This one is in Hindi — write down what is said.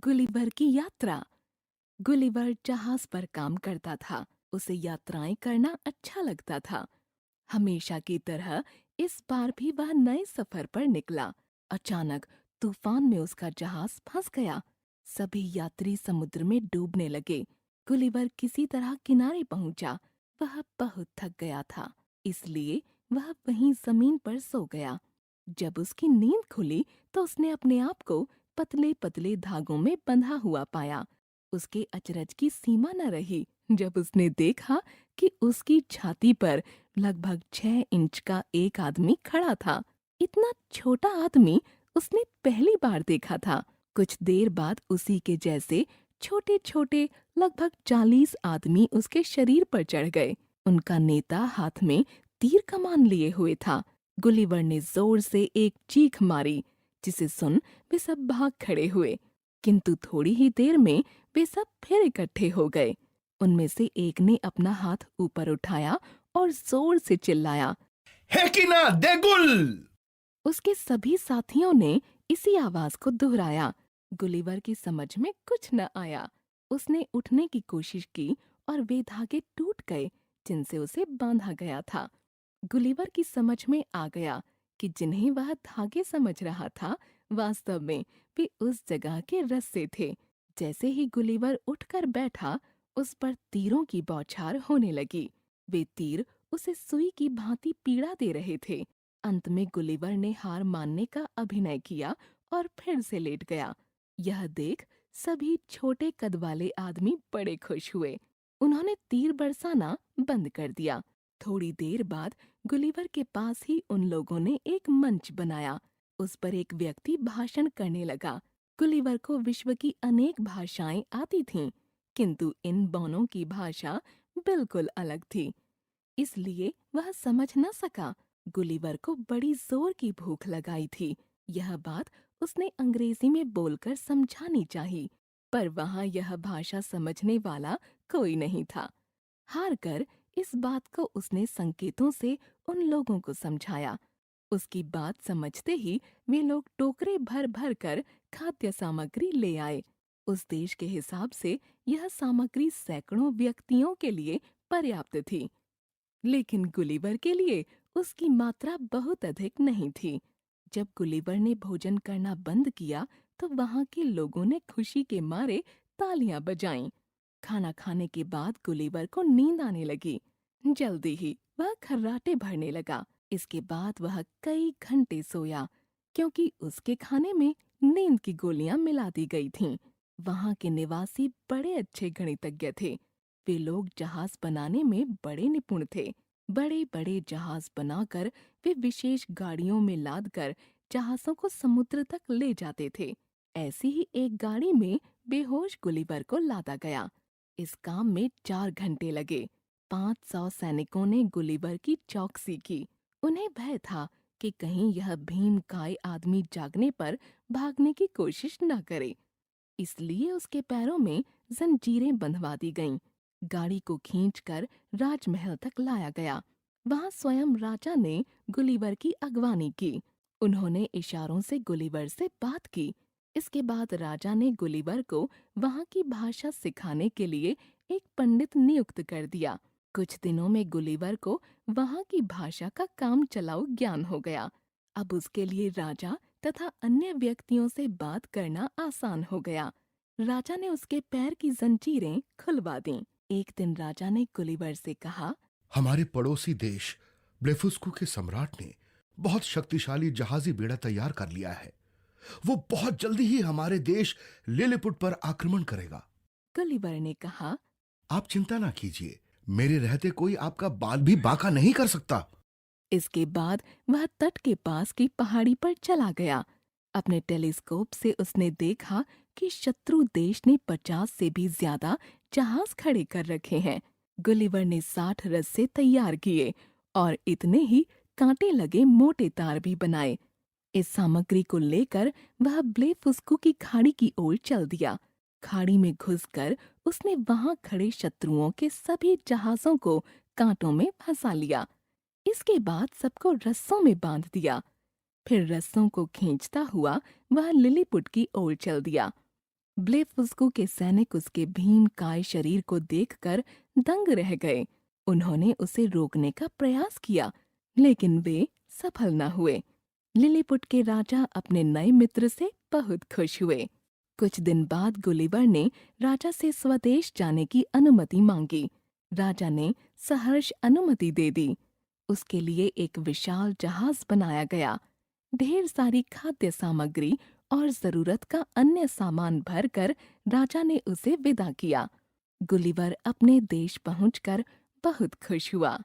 गुलिवर की यात्रा। गुलिवर जहाज पर काम करता था। उसे यात्राएं करना अच्छा लगता था। हमेशा की तरह इस बार भी वह नए सफर पर निकला। अचानक तूफान में उसका जहाज फंस गया। सभी यात्री समुद्र में डूबने लगे। गुलिवर किसी तरह किनारे पहुंचा। वह बहुत थक गया था, इसलिए वह वहीं जमीन पर सो गया। जब उसकी नींद खुली तो उसने अपने आप को पतले पतले धागों में बंधा हुआ पाया। उसके अचरज की सीमा न रही जब उसने देखा कि उसकी छाती पर लगभग 6 इंच का एक आदमी खड़ा था। इतना छोटा आदमी उसने पहली बार देखा था। कुछ देर बाद उसी के जैसे छोटे छोटे लगभग 40 आदमी उसके शरीर पर चढ़ गए। उनका नेता हाथ में तीर कमान लिए हुए था। गुलिवर ने जोर से एक चीख मारी, जिसे सुन वे सब भाग खड़े हुए। किंतु थोड़ी ही देर में वे सब फिर इकट्ठे हो गए। उनमें से एक ने अपना हाथ ऊपर उठाया और जोर से चिल्लाया, हेकिना देगुल। उसके सभी साथियों ने इसी आवाज को दोहराया। गुलिवर की समझ में कुछ न आया। उसने उठने की कोशिश की और वे धागे टूट गए जिनसे उसे बांधा गया था। गुलिवर की समझ में आ गया कि जिन्हें वह धागे समझ रहा था, वास्तव में वे उस जगह के रस्से थे। जैसे ही गुलिवर उठकर बैठा, उस पर तीरों की बौछार होने लगी। वे तीर उसे सुई की भांति पीड़ा दे रहे थे। अंत में गुलिवर ने हार मानने का अभिनय किया और फिर से लेट गया। यह देख सभी छोटे कद वाले आदमी बड़े खुश हुए। उन्होंने तीर बरसाना बंद कर दिया। थोड़ी देर बाद गुलिवर के पास ही उन लोगों ने एक मंच बनाया। उस पर एक व्यक्ति भाषण करने लगा। गुलिवर को विश्व की अनेक भाषाएं आती थीं, किंतु इन दोनों की भाषा बिल्कुल अलग थी, इसलिए वह समझ न सका। गुलिवर को बड़ी जोर की भूख लगाई थी। यह बात उसने अंग्रेजी में बोलकर समझानी चाहिए, पर वहां यह भाषा समझने वाला कोई नहीं था। हार कर इस बात को उसने संकेतों से उन लोगों को समझाया। उसकी बात समझते ही वे लोग टोकरे भर भर कर खाद्य सामग्री ले आए। उस देश के हिसाब से यह सामग्री सैकड़ों व्यक्तियों के लिए पर्याप्त थी, लेकिन गुलिवर के लिए उसकी मात्रा बहुत अधिक नहीं थी। जब गुलिवर ने भोजन करना बंद किया तो वहां के लोगों ने खुशी के मारे तालियां बजाईं। खाना खाने के बाद गुलिवर को नींद आने लगी। जल्दी ही वह खर्राटे भरने लगा। इसके बाद वह कई घंटे सोया, क्योंकि उसके खाने में नींद की गोलियां मिला दी गई थीं। वहां के निवासी बड़े अच्छे गणितज्ञ थे। वे लोग जहाज बनाने में बड़े निपुण थे। बड़े बड़े जहाज बनाकर वे विशेष गाड़ियों में लादकर जहाजों को समुद्र तक ले जाते थे। ऐसी ही एक गाड़ी में बेहोश गुलिवर को लादा गया। इस काम में 4 घंटे लगे। 500 सैनिकों ने गुलिवर की चौकसी की। उन्हें भय था कि कहीं यह भीमकाय आदमी जागने पर भागने की कोशिश न करे, इसलिए उसके पैरों में जंजीरें बंधवा दी गईं। गाड़ी को खींचकर राजमहल तक लाया गया। वहां स्वयं राजा ने गुलिवर की अगवानी की। उन्होंने इशारों से गुलिवर से बात की। इसके बाद राजा ने गुलिवर को वहां की भाषा सिखाने के लिए एक पंडित नियुक्त कर दिया। कुछ दिनों में गुलिवर को वहां की भाषा का काम चलाऊ ज्ञान हो गया। अब उसके लिए राजा तथा अन्य व्यक्तियों से बात करना आसान हो गया। राजा ने उसके पैर की जंजीरें खुलवा दीं। एक दिन राजा ने गुलिवर से कहा, हमारे पड़ोसी देश ब्लेफुस्कू के सम्राट ने बहुत शक्तिशाली जहाजी बेड़ा तैयार कर लिया है। वो बहुत जल्दी ही हमारे देश लिलीपुट पर आक्रमण करेगा। गुलिवर ने कहा, आप चिंता ना कीजिए, मेरे रहते कोई आपका बाल भी बांका नहीं कर सकता। इसके बाद वह तट के पास की पहाड़ी पर चला गया। अपने टेलीस्कोप से उसने देखा कि शत्रु देश ने 50 से भी ज्यादा जहाज खड़े कर रखे हैं। गुलिवर ने 60 रस्से तैयार किए और इतने ही कांटे लगे मोटे तार भी बनाए। इस सामग्री को लेकर वह ब्लेफुस्कू की खाड़ी की ओर चल दिया। खाड़ी में घुसकर उसने वहां खड़े शत्रुओं के सभी जहाजों को कांटों में फंसा लिया। इसके बाद सबको रस्सों में बांध दिया। फिर रस्सों को खींचता हुआ वह लिलीपुट की ओर चल दिया। ब्लेफुस्कू के सैनिक उसके भीमकाय शरीर को देखकर दंग रह गए। उन्होंने उसे रोकने का प्रयास किया, लेकिन वे सफल न हुए। लिलीपुट के राजा अपने नए मित्र से बहुत खुश हुए। कुछ दिन बाद गुलिवर ने राजा से स्वदेश जाने की अनुमति मांगी। राजा ने सहर्ष अनुमति दे दी। उसके लिए एक विशाल जहाज बनाया गया। ढेर सारी खाद्य सामग्री और जरूरत का अन्य सामान भरकर राजा ने उसे विदा किया। गुलिवर अपने देश पहुंचकर बहुत खुश हुआ।